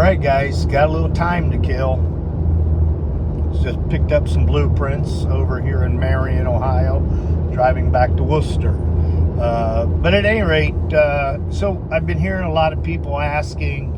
Alright guys, got a little time to kill. Just picked up some blueprints over here in Marion, Ohio, driving back to Worcester. But at any rate, so I've been hearing a lot of people asking,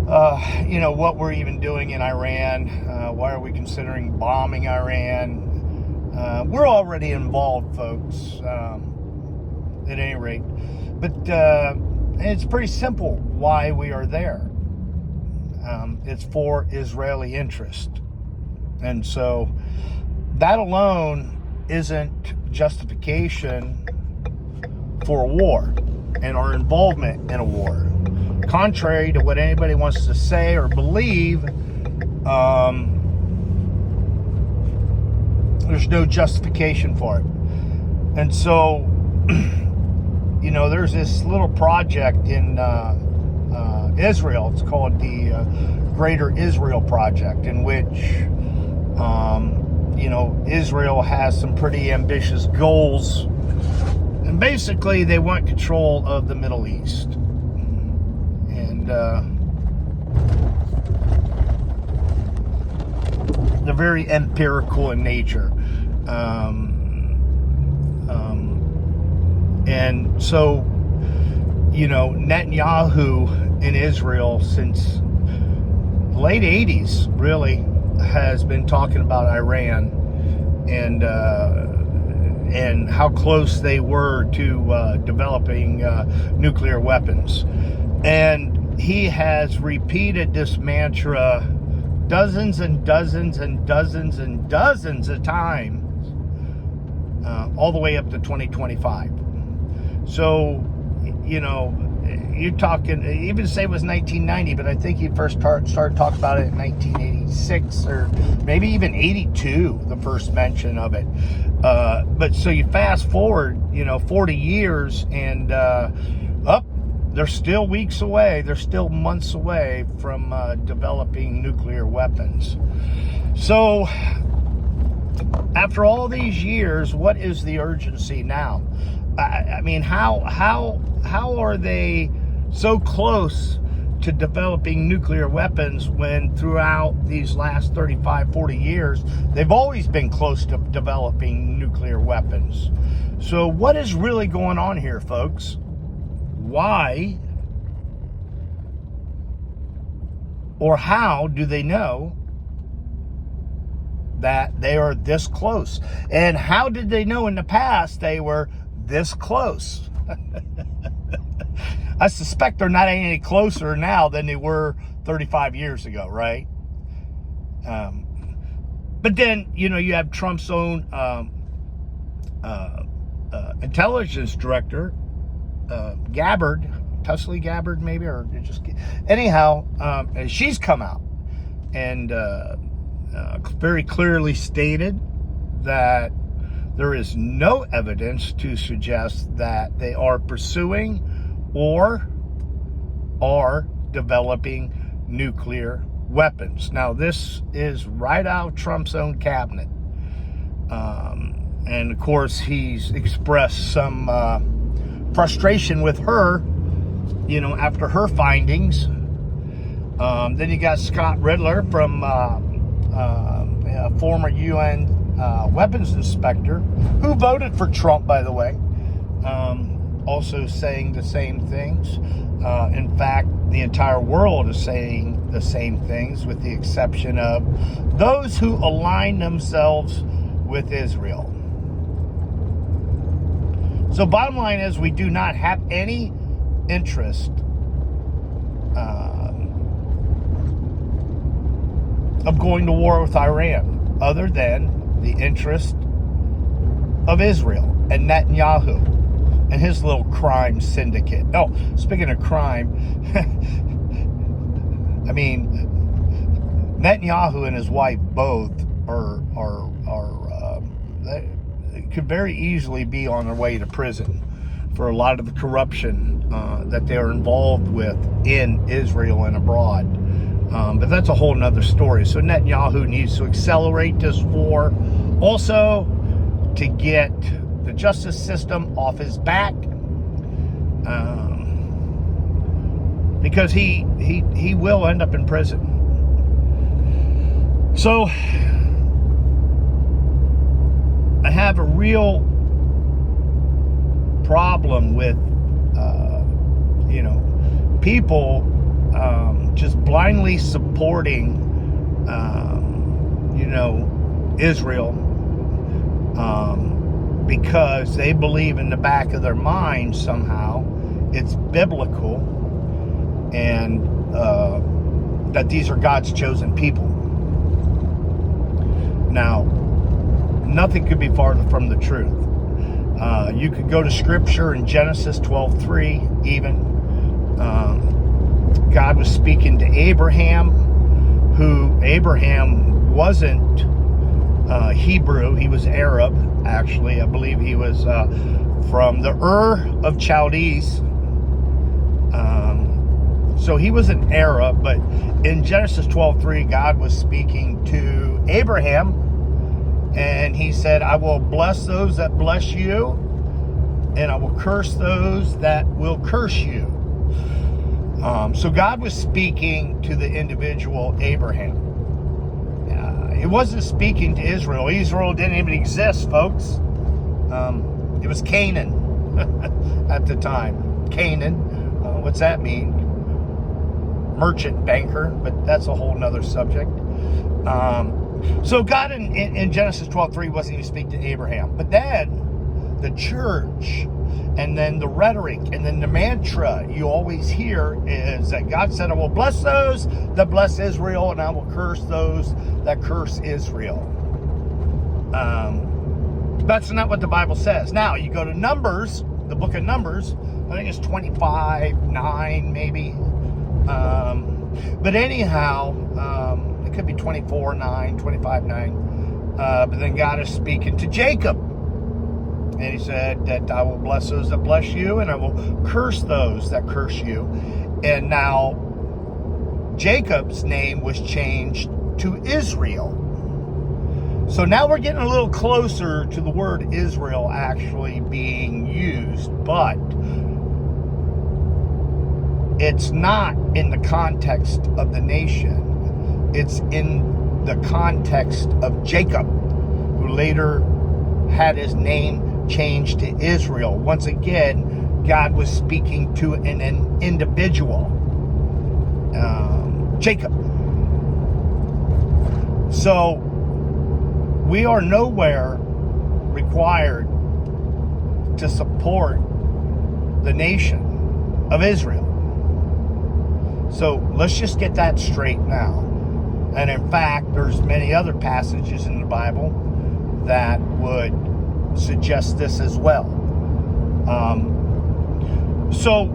what we're even doing in Iran. Why are we considering bombing Iran? We're already involved, folks, at any rate. But it's pretty simple why we are there. It's for Israeli interest. And so that alone isn't justification for a war and our involvement in a war. Contrary to what anybody wants to say or believe, there's no justification for it. And so, there's this little project in Israel. It's called the Greater Israel Project, in which Israel has some pretty ambitious goals, and basically they want control of the Middle East. And they're very empirical in nature. And so, Netanyahu in Israel since the late 80s really has been talking about Iran and how close they were to developing nuclear weapons. And he has repeated this mantra dozens and dozens and dozens and dozens of times, all the way up to 2025. So, you're talking, even say it was 1990, but I think he first started talking about it in 1986 or maybe even 82, the first mention of it. But so you fast forward, 40 years and they're still weeks away. They're still months away from developing nuclear weapons. So after all these years, what is the urgency now? I mean, how are they so close to developing nuclear weapons when throughout these last 35, 40 years, they've always been close to developing nuclear weapons? So what is really going on here, folks? Why or how do they know that they are this close? And how did they know in the past they were this close? I suspect they're not any closer now than they were 35 years ago, right? But then, you have Trump's own intelligence director, Gabbard, Tulsi Gabbard maybe, or just anyhow, she's come out and very clearly stated that there is no evidence to suggest that they are pursuing or are developing nuclear weapons. Now, this is right out of Trump's own cabinet. And of course, he's expressed some frustration with her, after her findings. Then you got Scott Riddler from a former UN weapons inspector, who voted for Trump, by the way, also saying the same things. In fact, the entire world is saying the same things, with the exception of those who align themselves with Israel. So bottom line is, we do not have any interest of going to war with Iran, other than the interest of Israel and Netanyahu and his little crime syndicate. Oh, speaking of crime, I mean, Netanyahu and his wife both they could very easily be on their way to prison for a lot of the corruption that they're involved with in Israel and abroad. But that's a whole nother story. So Netanyahu needs to accelerate this war. Also, to get the justice system off his back. because he will end up in prison. So I have a real problem with people just blindly supporting Israel because they believe in the back of their mind somehow it's biblical and that these are God's chosen people. Now, nothing could be farther from the truth. You could go to scripture in Genesis 12:3 even. God was speaking to Abraham, who Abraham wasn't Hebrew, he was Arab, actually. I believe he was from the Ur of Chaldees. So he was an Arab, but in Genesis 12:3, God was speaking to Abraham, and he said, I will bless those that bless you, and I will curse those that will curse you. So God was speaking to the individual Abraham. It wasn't speaking to Israel. Israel didn't even exist, folks. It was Canaan at the time. Canaan, what's that mean? Merchant banker, but that's a whole nother subject. So God in Genesis 12:3 wasn't even speaking to Abraham. But then the church, and then the rhetoric, and then the mantra you always hear is that God said, I will bless those that bless Israel, and I will curse those that curse Israel. That's not what the Bible says. Now, you go to Numbers, the book of Numbers, I think it's 25:9 maybe. But anyhow, it could be 24:9, 25:9. But then God is speaking to Jacob. And he said that I will bless those that bless you, and I will curse those that curse you. And now Jacob's name was changed to Israel. So now we're getting a little closer to the word Israel actually being used, but it's not in the context of the nation. It's in the context of Jacob, who later had his name changed to Israel. Once again, God was speaking to an individual, Jacob. So we are nowhere required to support the nation of Israel. So let's just get that straight now. And in fact, there's many other passages in the Bible that would suggest this as well. So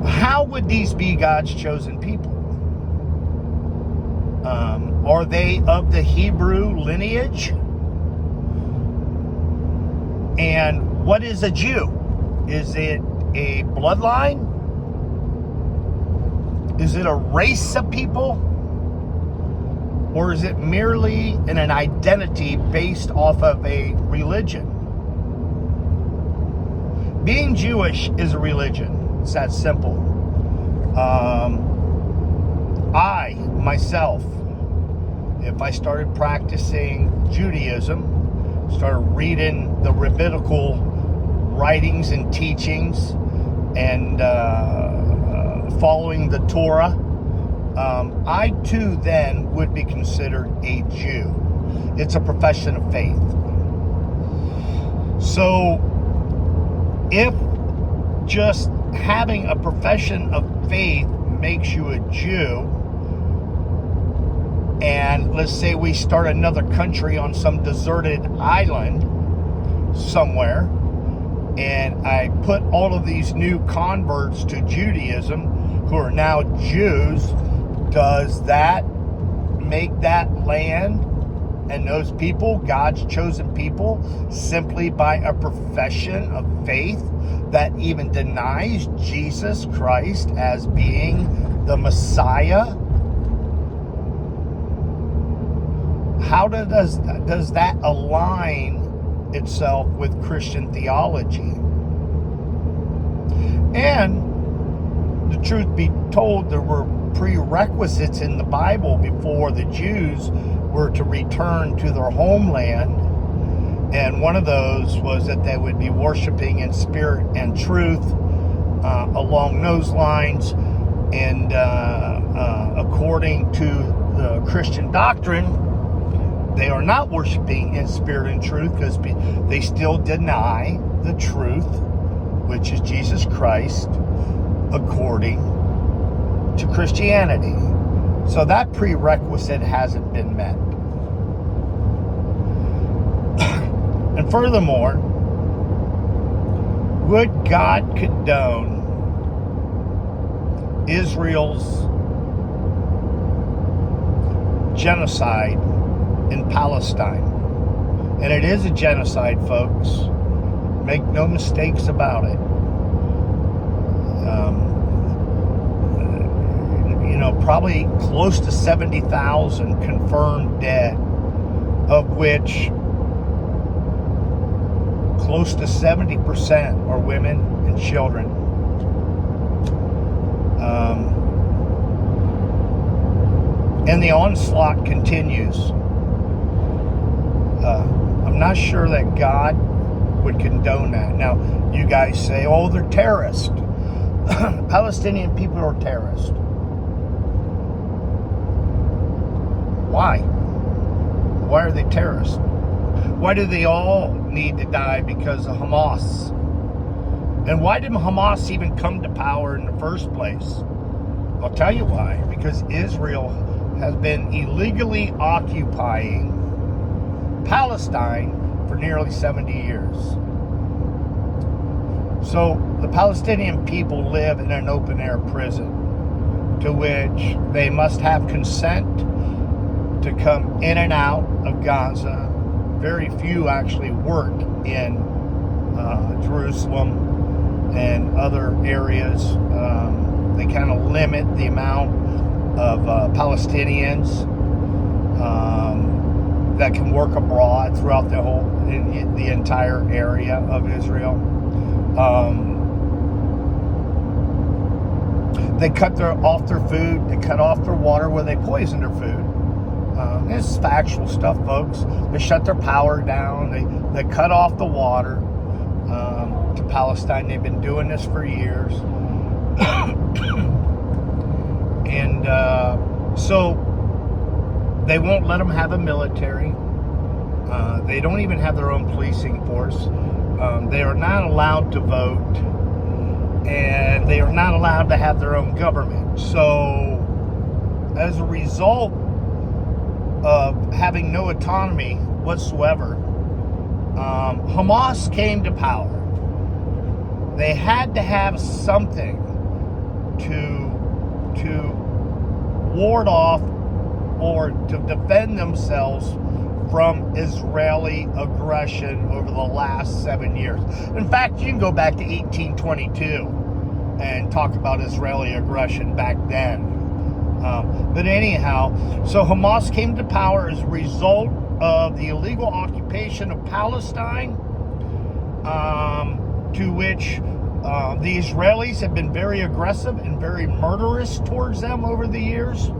how would these be God's chosen people? Are they of the Hebrew lineage? And what is a Jew? Is it a bloodline? Is it a race of people? Or is it merely an identity based off of a religion? Being Jewish is a religion. It's that simple. I, myself, if I started practicing Judaism, started reading the rabbinical writings and teachings, and following the Torah, I too then would be considered a Jew. It's a profession of faith. So if just having a profession of faith makes you a Jew, and let's say we start another country on some deserted island somewhere, and I put all of these new converts to Judaism who are now Jews, does that make that land and those people God's chosen people simply by a profession of faith that even denies Jesus Christ as being the Messiah? How does that align itself with Christian theology. And the truth be told, there were prerequisites in the Bible before the Jews were to return to their homeland. And one of those was that they would be worshiping in spirit and truth along those lines. And according to the Christian doctrine, they are not worshiping in spirit and truth because they still deny the truth, which is Jesus Christ, according to Christianity. So that prerequisite hasn't been met. And furthermore, would God condone Israel's genocide in Palestine? And it is a genocide, folks. Make no mistakes about it. Probably close to 70,000 confirmed dead, of which close to 70% are women and children. And the onslaught continues. I'm not sure that God would condone that. Now, you guys say, oh, they're terrorists. Palestinian people are terrorists. Why? Why are they terrorists? Why do they all need to die because of Hamas? And why did Hamas even come to power in the first place? I'll tell you why. Because Israel has been illegally occupying Palestine for nearly 70 years. So the Palestinian people live in an open-air prison to which they must have consent to come in and out of Gaza. Very few actually work in Jerusalem and other areas. They kind of limit the amount of Palestinians that can work abroad throughout the entire area of Israel. They cut off their food. They cut off their water where they poison their food. This is factual stuff, folks. They shut their power down. They cut off the water to Palestine. They've been doing this for years. And so they won't let them have a military. They don't even have their own policing force. They are not allowed to vote. And they are not allowed to have their own government. So as a result of having no autonomy whatsoever, Hamas came to power. They had to have something to ward off or to defend themselves from Israeli aggression over the last 7 years. In fact, you can go back to 1822 and talk about Israeli aggression back then. But anyhow, so Hamas came to power as a result of the illegal occupation of Palestine, to which the Israelis have been very aggressive and very murderous towards them over the years.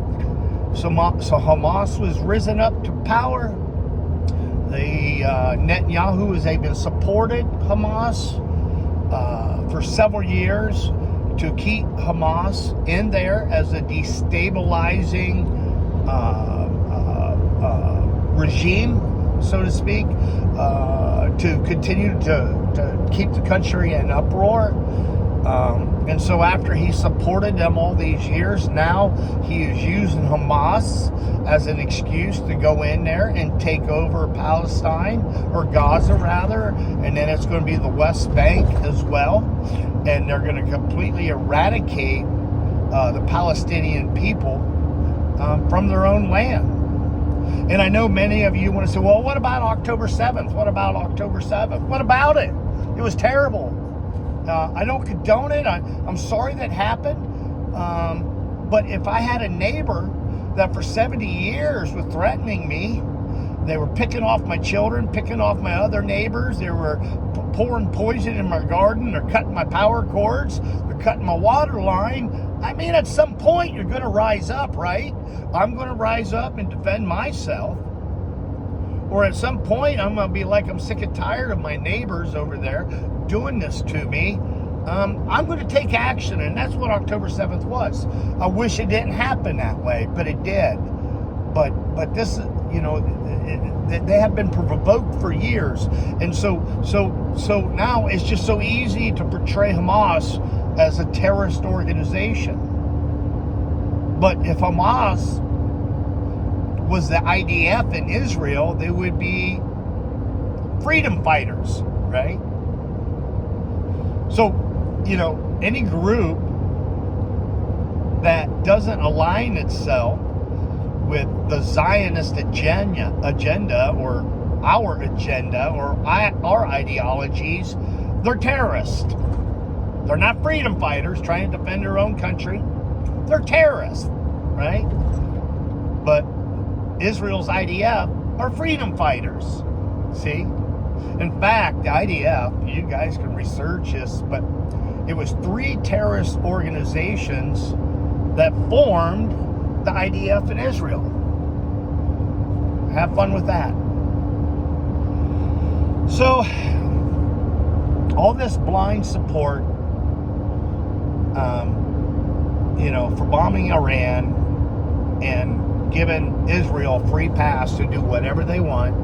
So Hamas was risen up to power. The Netanyahu has even supported Hamas for several years to keep Hamas in there as a destabilizing regime, so to speak, to continue to keep the country in uproar. And so after he supported them all these years, now he is using Hamas as an excuse to go in there and take over Palestine, or Gaza rather, and then it's going to be the West Bank as well, and they're going to completely eradicate the Palestinian people from their own land. And I know many of you want to say, well, what about October 7th? What about October 7th? What about it? It was terrible. I don't condone it. I'm sorry that happened. But if I had a neighbor that for 70 years was threatening me They were picking off my children, picking off my other neighbors. They were pouring poison in my garden. They're cutting my power cords. They're cutting my water line. I mean, at some point, you're going to rise up, right? I'm going to rise up and defend myself. Or at some point, I'm going to be like, I'm sick and tired of my neighbors over there doing this to me. I'm going to take action, and that's what October 7th was. I wish it didn't happen that way, but it did. But this, they have been provoked for years, and so now it's just so easy to portray Hamas as a terrorist organization. But if Hamas was the IDF in Israel, they would be freedom fighters, right? So, any group that doesn't align itself with the Zionist agenda or our agenda or our ideologies, they're terrorists. They're not freedom fighters trying to defend their own country. They're terrorists, right? But Israel's IDF are freedom fighters. See? In fact, the IDF, you guys can research this, but it was 3 terrorist organizations that formed the IDF in Israel. Have fun with that. So, all this blind support, for bombing Iran and giving Israel free pass to do whatever they want.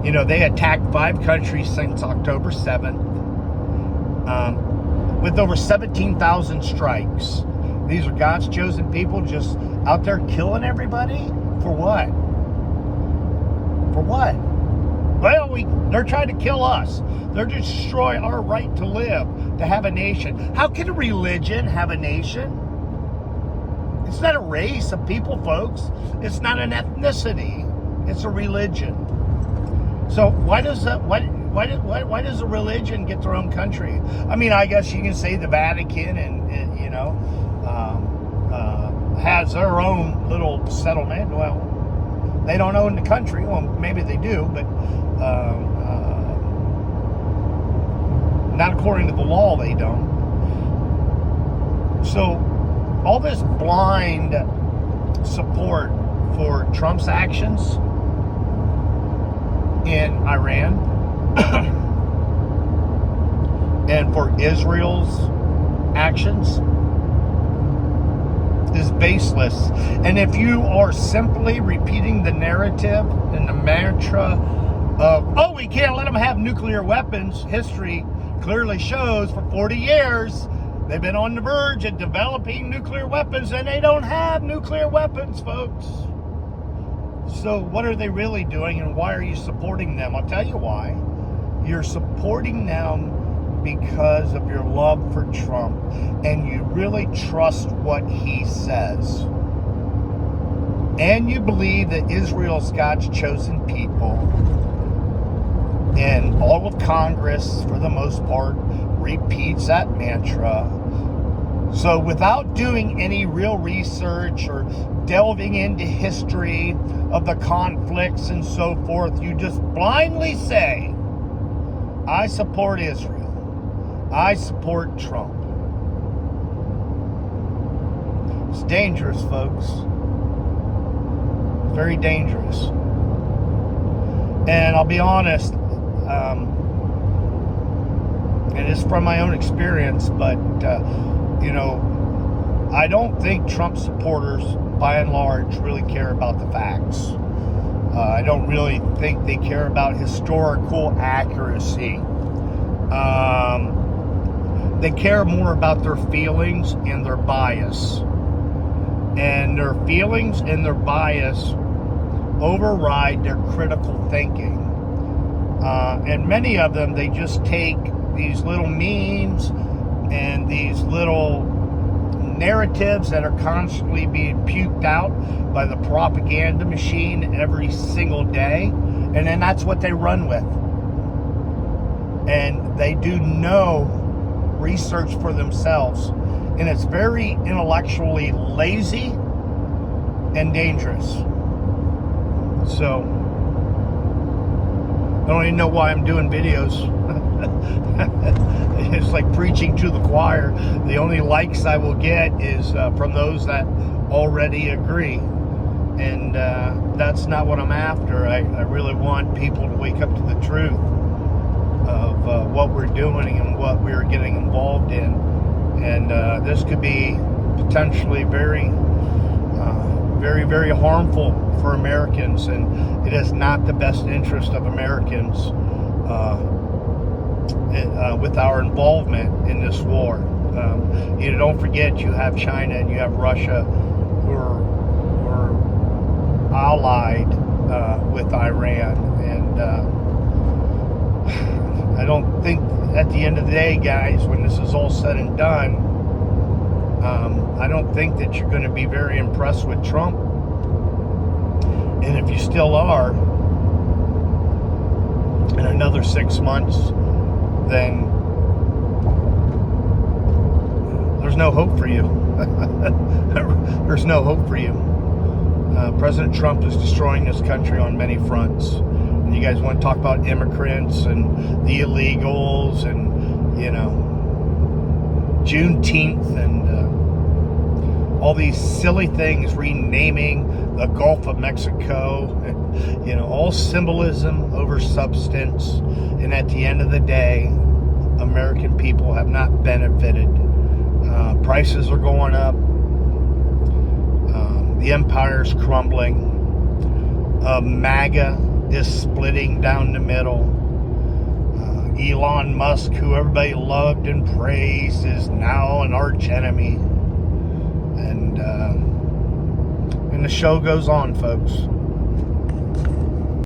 They attacked 5 countries since October 7th with over 17,000 strikes. These are God's chosen people just out there killing everybody? For what? For what? Well, they're trying to kill us. They're to destroy our right to live, to have a nation. How can a religion have a nation? It's not a race of people, folks. It's not an ethnicity. It's a religion. So why does a religion get their own country? I mean, I guess you can say the Vatican and has their own little settlement. Well, they don't own the country. Well, maybe they do, but not according to the law. They don't. So all this blind support for Trump's actions in Iran and for Israel's actions is baseless. And if you are simply repeating the narrative and the mantra of, oh, we can't let them have nuclear weapons, history clearly shows for 40 years they've been on the verge of developing nuclear weapons, and they don't have nuclear weapons, folks. So what are they really doing, and why are you supporting them? I'll tell you why. You're supporting them because of your love for Trump, and you really trust what he says. And you believe that Israel's God's chosen people, and all of Congress, for the most part, repeats that mantra. So without doing any real research or delving into history of the conflicts and so forth, you just blindly say, I support Israel. I support Trump. It's dangerous, folks. It's very dangerous. And I'll be honest, and it's from my own experience, but, I don't think Trump supporters, by and large, really care about the facts. I don't really think they care about historical accuracy. They care more about their feelings and their bias. And their feelings and their bias override their critical thinking. And many of them, they just take these little memes and these little narratives that are constantly being puked out by the propaganda machine every single day, and then that's what they run with. And they do no research for themselves, and it's very intellectually lazy and dangerous. So I don't even know why I'm doing videos. It's like preaching to the choir. The only likes I will get is from those that already agree. And that's not what I'm after. I really want people to wake up to the truth of what we're doing and what we're getting involved in. And this could be potentially very, very harmful for Americans. And it is not the best interest of Americans with our involvement in this war. You know, don't forget, you have China and you have Russia who are allied with Iran, and I don't think at the end of the day, guys, when this is all said and done, I don't think that you're going to be very impressed with Trump. And if you still are, in another 6 months, then there's no hope for you. There's no hope for you. President Trump is destroying this country on many fronts. And you guys want to talk about immigrants and the illegals and, you know, Juneteenth and all these silly things, renaming the Gulf of Mexico, and, you know, all symbolism over substance. And at the end of the day, American people have not benefited. Prices are going up. The empire's crumbling. MAGA is splitting down the middle. Elon Musk, who everybody loved and praised, is now an arch enemy. And the show goes on, folks.